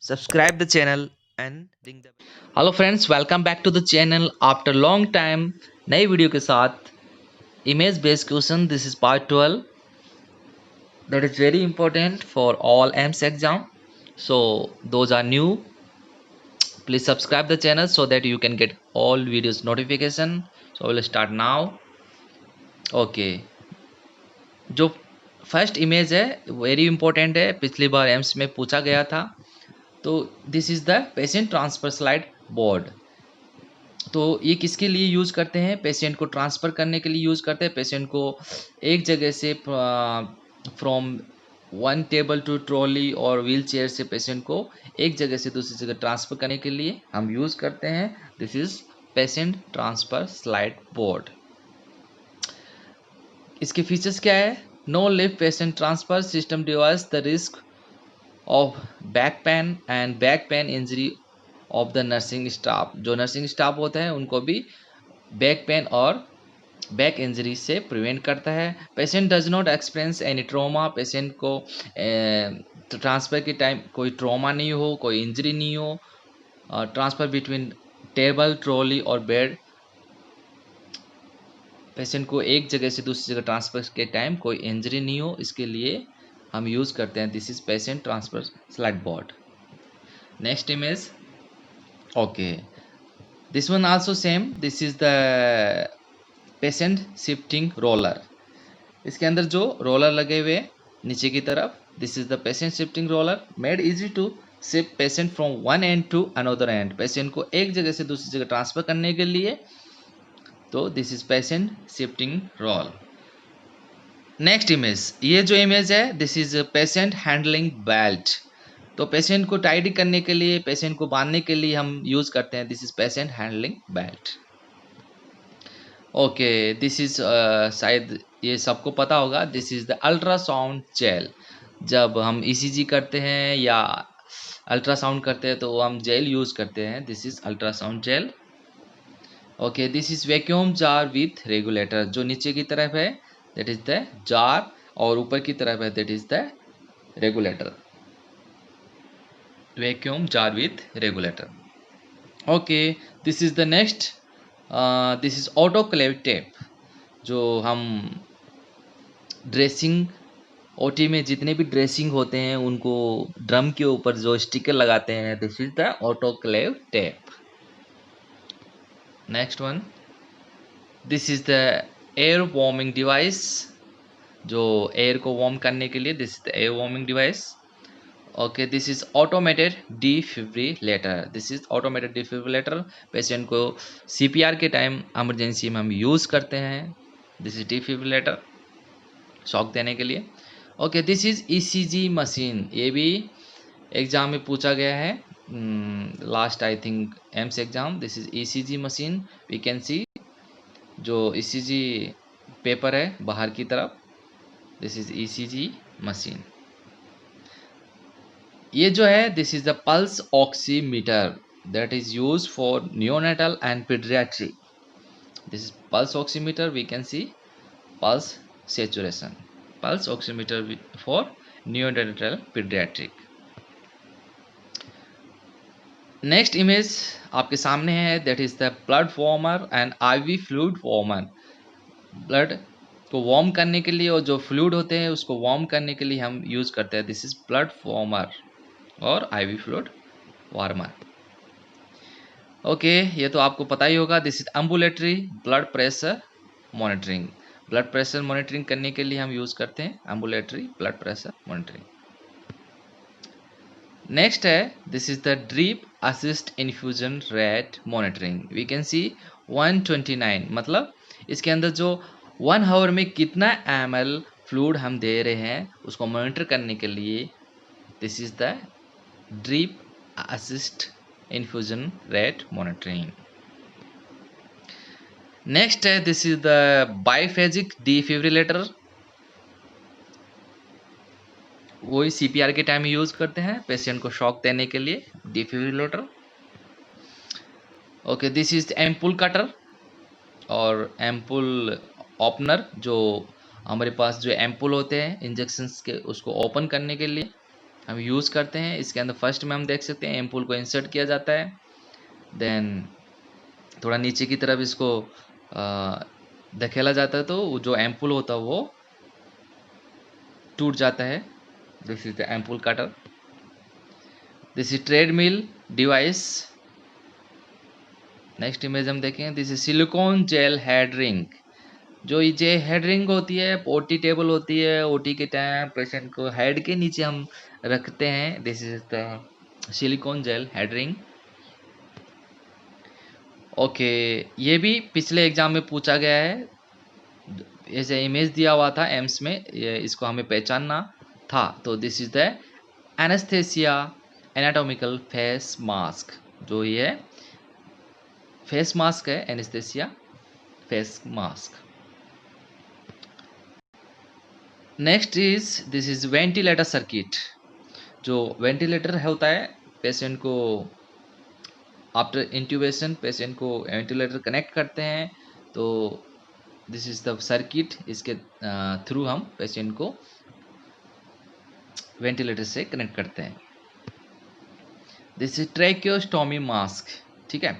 subscribe the channel and ring the hello friends, welcome back to the channel after long time. नई video के साथ image based question. This is part 12 that is very important for all AIMS exam. So those are new, please subscribe the channel so that you can get all videos notification. So we'll start now. Okay, जो first image है very important है, पिछली बार AIIMS में पूछा गया था। तो this is the patient transfer slide board. तो ये किसके लिए यूज़ करते हैं? पेशेंट को ट्रांसफ़र करने के लिए यूज़ करते हैं। पेशेंट को एक जगह से from one table to trolley और व्हील चेयर से पेशेंट को एक जगह से दूसरी जगह ट्रांसफ़र करने के लिए हम यूज़ करते हैं। This is patient transfer slide board. इसके फीचर्स क्या है? No lift patient transfer system device the risk of back pain and back pain injury of the nursing staff. जो नर्सिंग स्टाफ होता है उनको भी बैक पेन और बैक इंजरी से प्रिवेंट करता है। Patient does not experience any trauma. Patient को ट्रांसफ़र के टाइम कोई ट्रॉमा नहीं हो, कोई इंजरी नहीं हो। ट्रांसफ़र बिटवीन टेबल, ट्रॉली और बेड, पेशेंट को एक जगह से दूसरी जगह ट्रांसफ़र के टाइम कोई इंजरी नहीं हो, इसके लिए हम यूज़ करते हैं। This is patient transfer slide board. Next image. Okay, this one also same. This is the patient shifting roller. इसके अंदर जो रोलर लगे हुए नीचे की तरफ, this is the patient shifting roller made easy to shift patient from one end to another end. Patient को एक जगह से दूसरी जगह ट्रांसफर करने के लिए, तो this is patient shifting roll. Next image, ये जो इमेज है this is patient handling belt. तो पेशेंट को टाइडी करने के लिए, पेशेंट को बांधने के लिए हम यूज करते हैं। This is patient handling belt. Okay, this is शायद ये सबको पता होगा, this is the ultrasound gel. जब हम ईसीजी करते हैं या अल्ट्रासाउंड करते हैं तो हम जेल यूज करते हैं। This is ultrasound gel. Okay, this is vacuum jar with regulator. जो नीचे की तरफ है दैट इज द जार और ऊपर की तरफ है that is the regulator. Vacuum jar with regulator. Okay, this is the next. This is autoclave tape. जो हम ड्रेसिंग, ओटी में जितने भी ड्रेसिंग होते हैं उनको ड्रम के ऊपर जो स्टिकर लगाते हैं, this is the autoclave tape. Next one, this is the air warming device. जो एयर को वार्म करने के लिए, this is the air warming device. Okay, this is automated defibrillator. This is automated defibrillator. Patient को CPR के time emergency में हम use करते हैं। दिस इज डिफिब्रिलेटर, शॉक देने के लिए। Okay, this is ECG machine. ये भी एग्जाम में पूछा गया है last, I think AIIMS exam. This is ECG machine. We can see जो ईसीजी पेपर है बाहर की तरफ, दिस इज ईसीजी मशीन। ये जो है this is the pulse oximeter that is use for neonatal and paediatric. This is pulse oximeter. We can see pulse saturation, pulse oximeter for neonatal pediatric. Next image आपके सामने है, that is the blood warmer and IV fluid warmer. Blood को warm करने के लिए और जो fluid होते हैं उसको वार्म करने के लिए हम यूज करते हैं। दिस इज ब्लड वार्मर और आईवी फ्लूइड वार्मर। ओके, ये तो आपको पता ही होगा। This is ambulatory blood pressure monitoring. Blood pressure monitoring करने के लिए हम यूज करते हैं ambulatory blood pressure monitoring. Next है, this is the drip assist infusion rate monitoring. We can see 129, मतलब इसके अंदर जो 1 आवर में कितना ml फ्लूइड हम दे रहे हैं उसको मॉनिटर करने के लिए, this is the drip assist infusion rate monitoring. Next है, दिस इज द बाइफेजिक डिफिब्रिलेटर। वही सीपीआर के टाइम यूज करते हैं पेशेंट को शॉक देने के लिए, defibrillator. Okay, this is ampoule cutter और एम्पुल ओपनर। जो हमारे पास जो एम्पुल होते हैं इंजेक्शंस के, उसको ओपन करने के लिए। हम यूज़ करते हैं। इसके अंदर फर्स्ट में हम देख सकते हैं एम्पूल को इंसर्ट किया जाता है, देन थोड़ा नीचे की तरफ इसको धकेला जाता है, तो जो एम्पूल होता है वो टूट जाता है। This is the ampoule cutter. This is treadmill device. Next image हम देखें, this is silicone gel head ring. जो ये हेड रिंग होती है, ओटी टेबल होती है, ओटी के टाइम पेशेंट को हेड के नीचे हम रखते हैं। This is the silicone gel head ring. Okay, ये भी पिछले एग्जाम में पूछा गया है। ऐसे इमेज दिया हुआ था एम्स में, ये इसको हमें पहचानना था। तो this is the anaesthesia anatomical face mask. जो ये फेस मास्क है, anaesthesia face mask. Next is this is ventilator circuit. जो वेंटिलेटर होता है, पेशेंट को आफ्टर इंट्यूबेशन पेशेंट को वेंटिलेटर कनेक्ट करते हैं। तो दिस इज द सर्किट, इसके थ्रू हम पेशेंट को वेंटिलेटर से कनेक्ट करते हैं। This is tracheostomy mask. ठीक है,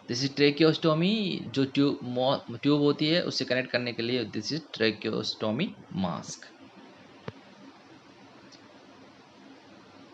दिस इज ट्रेकियोस्टोमी, जो ट्यूब होती है उससे कनेक्ट करने के लिए this is tracheostomy mask.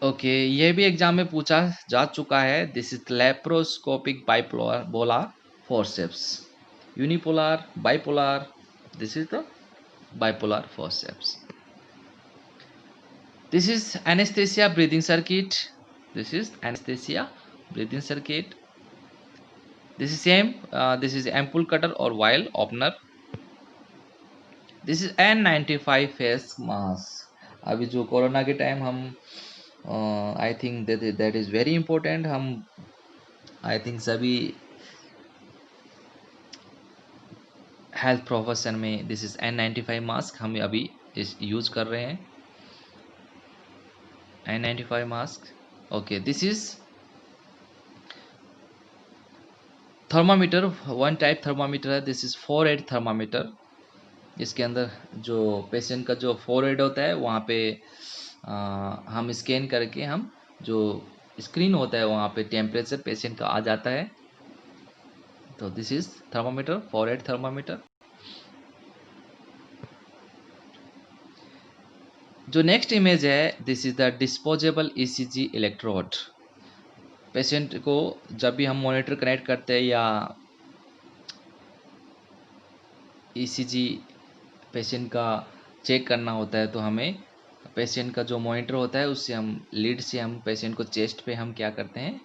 Okay, ये भी एग्जाम में पूछा जा चुका है। This is laparoscopic bipolar forceps, unipolar, bipolar. This is the bipolar forceps. This is anesthesia breathing circuit. This is anesthesia breathing circuit. This is same. This is ampoule cutter or vial opener. This is N95 face mask. अभी जो corona के time हम I think that is very important. हम I think सभी health profession में this is N95 mask हम अभी इस यूज कर रहे हैं। N95 mask. Okay, this is thermometer, one type thermometer है। This is forehead thermometer. इसके अंदर जो पेशेंट का जो फोरहेड होता है वहाँ पे हम स्कैन करके हम जो स्क्रीन होता है वहाँ पे टेम्परेचर पेशेंट का आ जाता है। तो this is thermometer, forehead thermometer. जो नेक्स्ट इमेज है, this is the disposable ECG electrode. Patient को जब भी हम मॉनिटर कनेक्ट करते हैं या ईसीजी पेशेंट का चेक करना होता है, तो हमें पेशेंट का जो मॉनिटर होता है उससे हम लीड से हम पेशेंट को चेस्ट पे हम क्या करते हैं,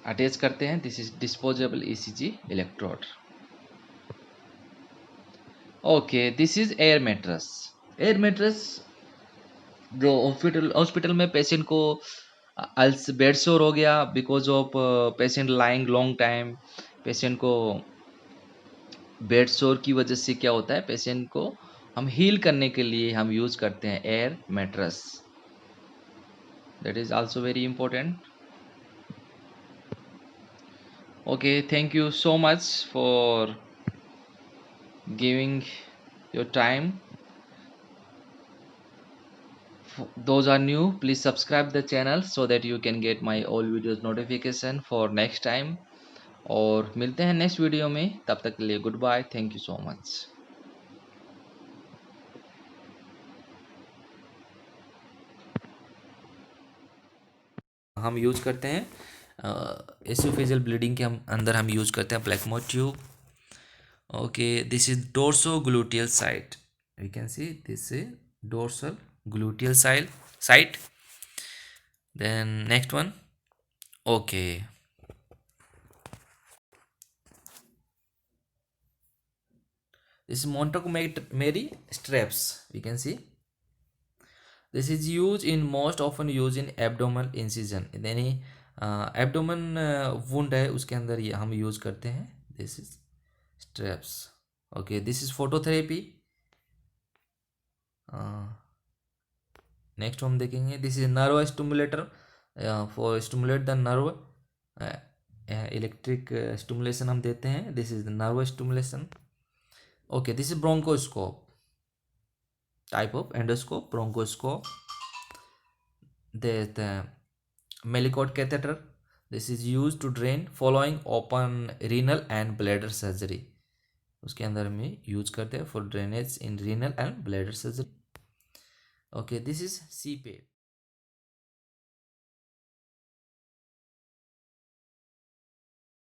अटैच करते हैं। This is disposable ECG electrode. Okay, this is air mattress. Air mattress जो हॉस्पिटल में पेशेंट को अल्स बेड सोर हो गया because of patient lying long time, patient को बेड सोर की वजह से क्या होता है, पेशेंट को हम हील करने के लिए हम यूज करते हैं air mattress. That is also very important. Okay, thank you so much for giving your time. Those are new, please subscribe the channel so that you can get my all videos notification for next time। और मिलते हैं next video में, तब तक के लिए goodbye, thank you so much. हम use करते हैं एसोफेजियल ब्लीडिंग के हम अंदर हम यूज करते हैं प्लेकमो tube. Okay, this is dorso gluteal site. We can see this is dorsal gluteal site. Then next one. Okay, this is Montgomery straps. We can see this is used in most often used in abdominal incision। यानी abdomen wound है उसके अंदर ये हम use करते हैं। This is straps. Okay, this is phototherapy. Next हम देखेंगे, this is nerve stimulator for stimulate the nerve. Electric stimulation हम देते हैं। This is the nerve stimulation. Okay, this is bronchoscope, type of endoscope, bronchoscope। the Melicott catheter. This is used to drain following open renal and bladder surgery. उसके अंदर में use करते हैं for drainage in renal and bladder surgery. Okay, this is CPAP.